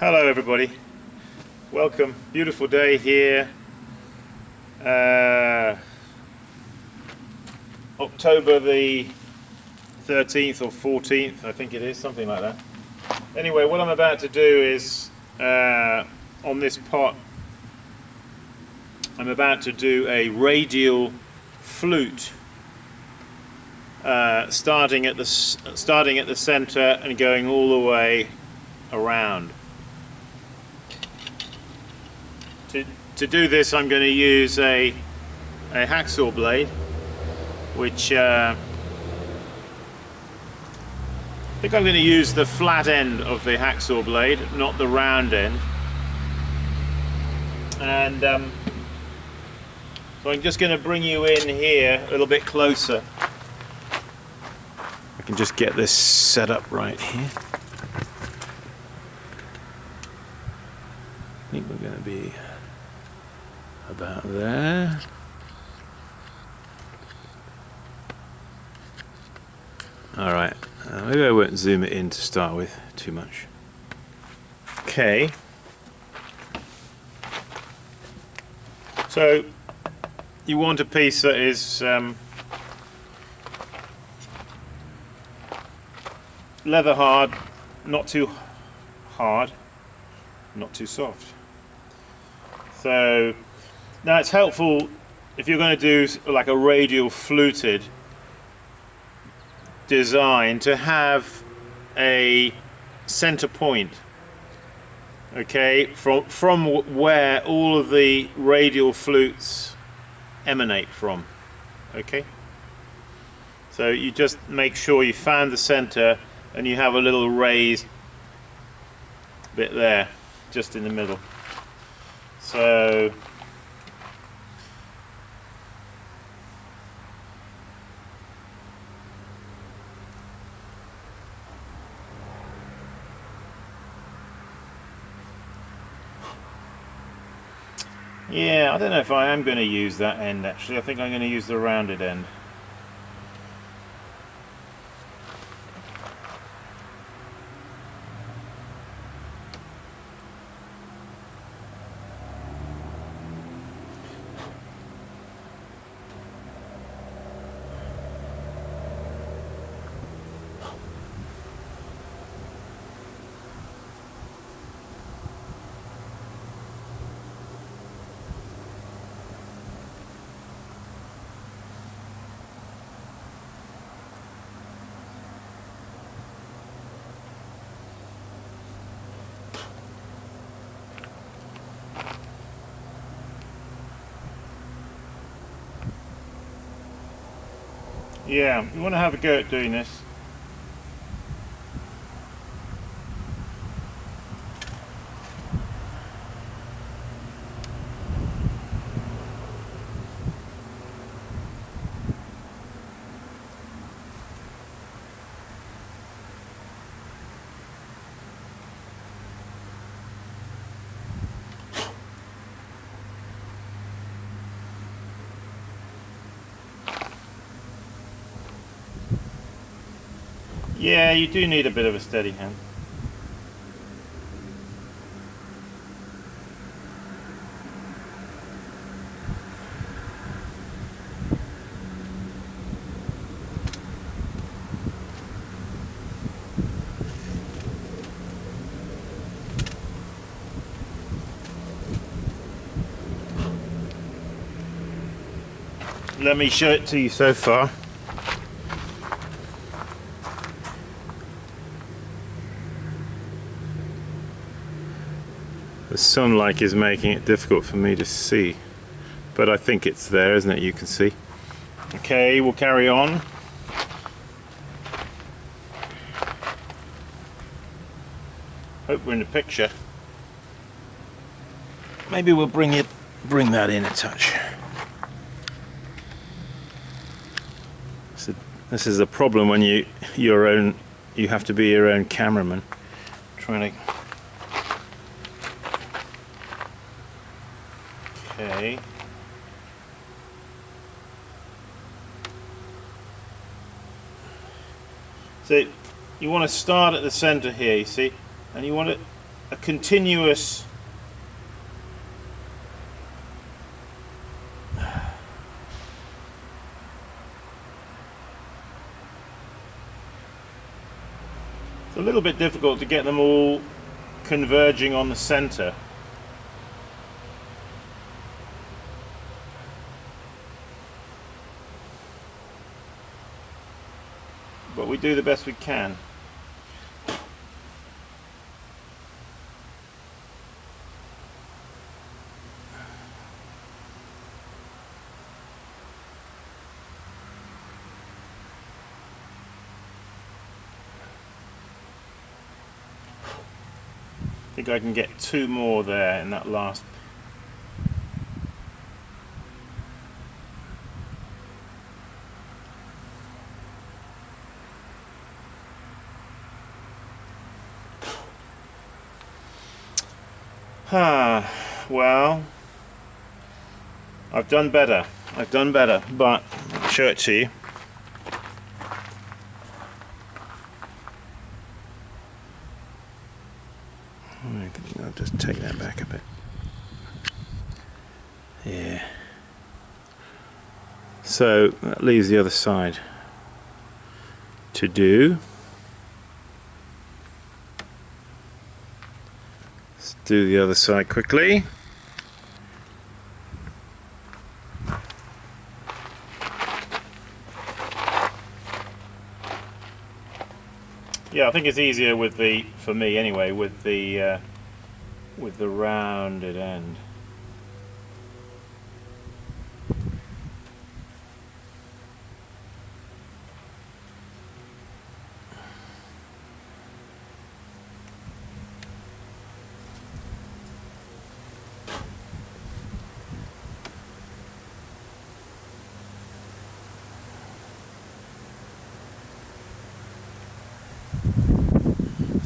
Hello everybody, welcome. Beautiful day here, October the 13th or 14th, I think it is, something like that. Anyway, what I'm about to do is, on this pot, I'm about to do a radial flute, starting at the center and going all the way around. To do this, I'm going to use a hacksaw blade, which I think I'm going to use the flat end of the hacksaw blade, not the round end. And so I'm just going to bring you in here a little bit closer. I can just get this set up right here. I think we're going to be about there. Alright, maybe I won't zoom it in to start with too much. Okay. So, you want a piece that is leather hard, not too hard, not too soft. So, now it's helpful if you're going to do like a radial fluted design to have a center point, okay, from where all of the radial flutes emanate from, okay. So you just make sure you find the center and you have a little raised bit there, just in the middle. So yeah, I don't know if I am going to use that end actually. I think I'm going to use the rounded end. Yeah, you want to have a go at doing this. Yeah, you do need a bit of a steady hand. Let me show it to you so far. The sunlight is making it difficult for me to see, but I think it's there, isn't it? You can see. Okay, we'll carry on. Hope we're in the picture. Maybe we'll bring that in a touch. So this is the problem when you have to be your own cameraman, trying to. Okay. So you want to start at the center here, you see, and you want to a continuous it's a little bit difficult to get them all converging on the center. But we do the best we can. I think I can get 2 more there in that last. Well, I've done better, but I'll show it to you. I'll just take that back a bit. Yeah. So that leaves the other side to do. Let's do the other side quickly. Yeah, I think it's easier with the, for me anyway, with the rounded end.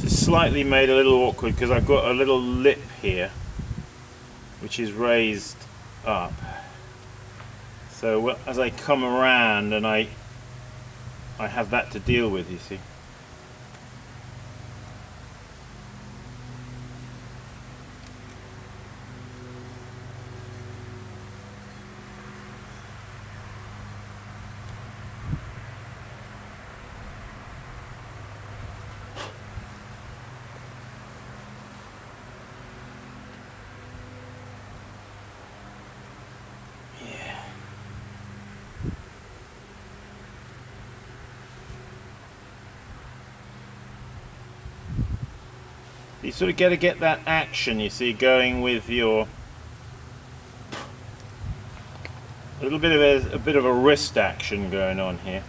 Slightly made a little awkward because I've got a little lip here which is raised up, so as I come around and I have that to deal with, you see. You sort of got to get that action, you see, going with your a little bit of a wrist action going on here.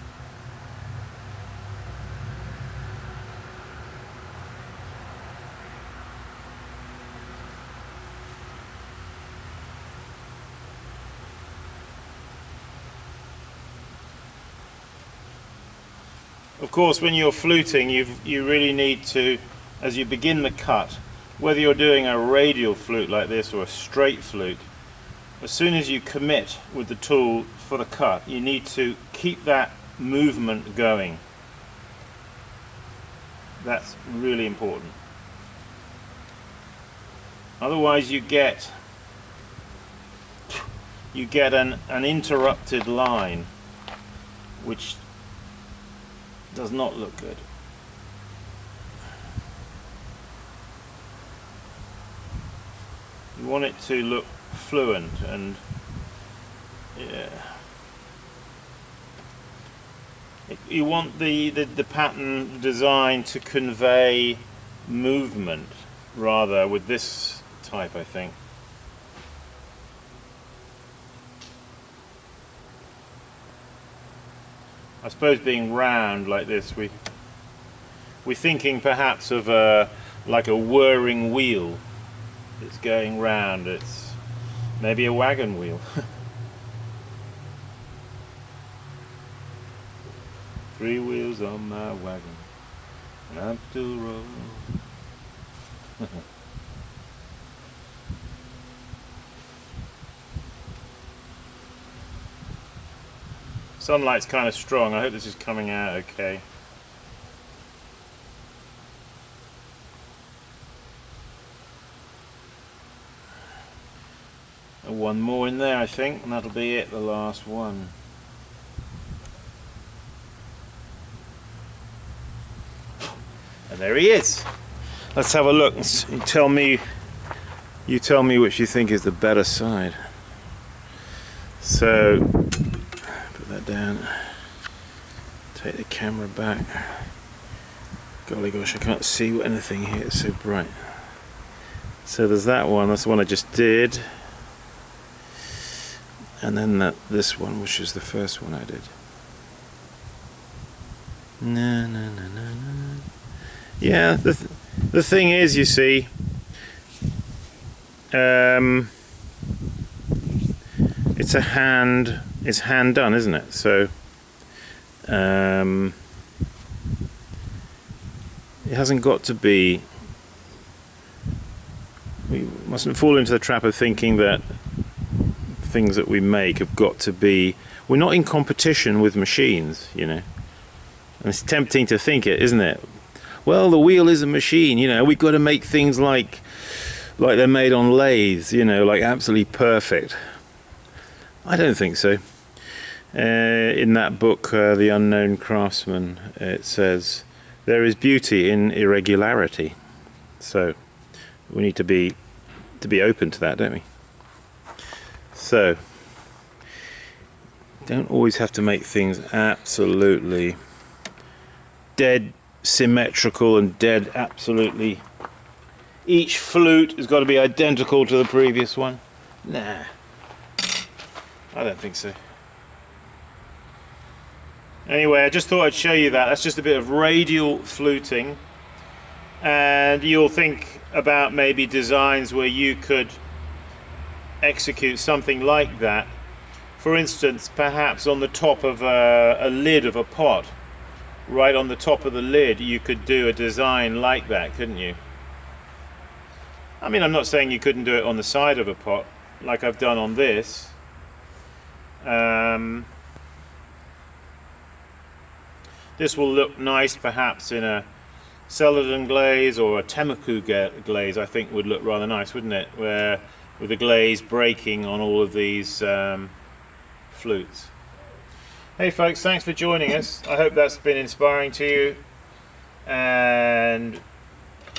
Of course, when you're fluting, you really need to, as you begin the cut, whether you're doing a radial flute like this or a straight flute, as soon as you commit with the tool for the cut, you need to keep that movement going. That's really important. Otherwise you get an interrupted line which does not look good. You want it to look fluent and yeah. You want the pattern design to convey movement rather with this type, I think. I suppose being round like this, we're thinking perhaps of like a whirring wheel that's going round. It's maybe a wagon wheel. 3 wheels on my wagon, and I'm still rolling. Sunlight's kind of strong. I hope this is coming out okay. One more in there, I think, and that'll be it, the last one. And there he is. Let's have a look. You tell me which you think is the better side. So, put that down. Take the camera back. Golly gosh, I can't see anything here, it's so bright. So there's that one, that's the one I just did. And then this one, which is the first one I did. No, no, no, no, no. Yeah, the thing is, you see, it's hand done, isn't it? So it hasn't got to be. We mustn't fall into the trap of thinking that things that we make have got to be. We're not in competition with machines, you know. And it's tempting to think it, isn't it? Well, the wheel is a machine, you know. We've got to make things like they're made on lathes, you know, like absolutely perfect. I don't think so. In that book, The Unknown Craftsman, it says there is beauty in irregularity. So we need to be open to that, don't we? So don't always have to make things absolutely dead symmetrical and dead absolutely. Each flute has got to be identical to the previous one. Nah, I don't think so. Anyway, I just thought I'd show you that. That's just a bit of radial fluting, and you'll think about maybe designs where you could execute something like that. For instance, perhaps on the top of a lid of a pot, right on the top of the lid, you could do a design like that, couldn't you? I mean, I'm not saying you couldn't do it on the side of a pot, like I've done on this. This will look nice perhaps in a celadon glaze or a Temuku glaze. I think would look rather nice, wouldn't it? Where with the glaze breaking on all of these flutes. Hey folks, thanks for joining us. I hope that's been inspiring to you and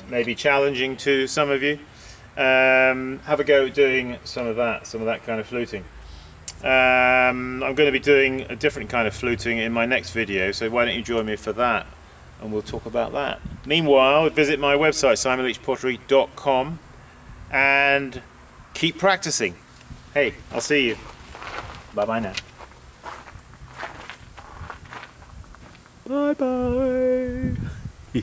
maybe challenging to some of you. Have a go at doing some of that kind of fluting. I'm going to be doing a different kind of fluting in my next video, so why don't you join me for that and we'll talk about that. Meanwhile, visit my website simonleachpottery.com and keep practicing. Hey, I'll see you. Bye bye now. Bye bye.